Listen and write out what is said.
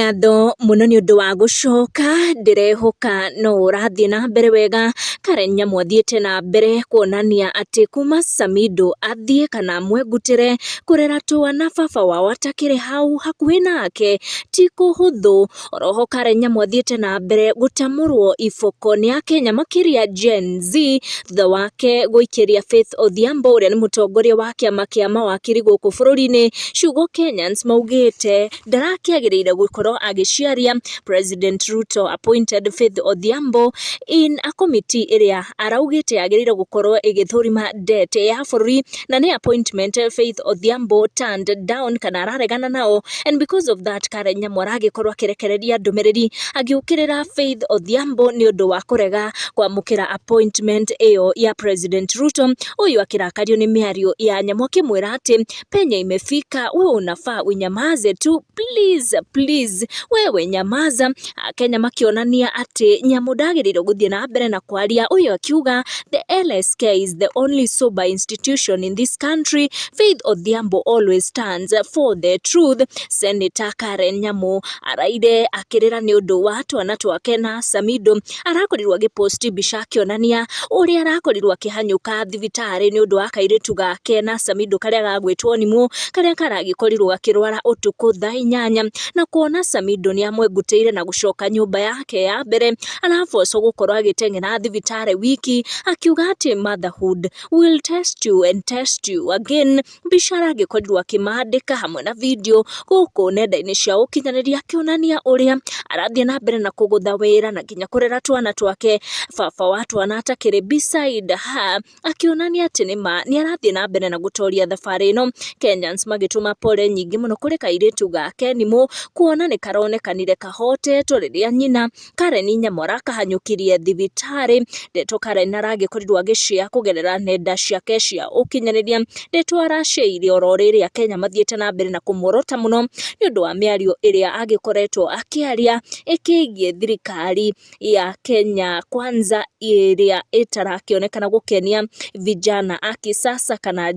Ngatho muno ni undu wa gucoka ndirehoka no urathie na mbere wega. Karen Nyamu athiete na mbere kuonania ati kuma Samido athie kana mwegutire kurera twana baba wao atakire hau hakuhi nake ti kuhuthu. Oroho Karen Nyamu athiete na mbere gutamurwo iboko ni Akenya makiria Gen Z thutha wake guikiria Faith Odhiambo uria ni mutongoria wa kiama kia mawakiri guku bururi-ini ciugo Kenyans maugite ndarakiagiriire gukorwo agiciaria. President Ruto appointed Faith Odhiambo in a committee iria araugite agiriire gukorwo igithurima debt ya bururi, na ni appointment Faith Odhiambo turned down kana araregana nao, and because of that Karen Nyamu aragikorwo akirekereria ndumiriri agiukirira Faith Odhiambo ni undu wa kurega kwamukira appointment iyo ya President Ruto. Uyu akirakario ni miario ya Nyamu akimwira ati penye imefika wewe unafaa unyamaze tu, please wewe nyamaza. Kenya makionania ati Nyamu ndagirire guthie na mbere na kwaria. Uyu akiuga the LSK is the only sober institution in this country. Faith Odhiambo always stands for the truth. Senator Karen Nyamu araire akirira ni undu wa twana twake na Samido arakorirwo agiposti bica akionania uria arakorirwo akihanyuka thibitari ni undu wa kairitu gake na Samido karia gagwitwo nimu karia karagikorirwo gakirwara utuku thaa 8 na kuona Samido ni amwegutire na gucoka nyumba yake ya mbere. Arafoco gukorwo agiteng'era thibitari wiki akiuga ati motherhood will test you and test you again. Bica aragikorirwo akimandika hamwe na video guku nenda-ini cia ukinyaniria akionania uria arathie na mbere na kugutha wira na nginya kurera twana twake. Baba wa twana atakiri beside her akionania ati ni arathie na mbere na gutoria thabari ino. Kenyans magituma pole nyingi muno kuri kairitu gake nimu kuona ni karonekanire kahotetwo riria nyina Karen Nyamu arakahanyukirie thibitari. Ndeto Karen aragikorirwo agicia kugerera nenda ciake cia ukinyaniria. Ndeto araciire oro riria Kenya mathiete na mbere na kumurota muno ni undu wa miario iria agikoretwo akiaria ikigie thirikari ya Kenya Kwanza iria itarakionekana gukenia vijana akisasa kana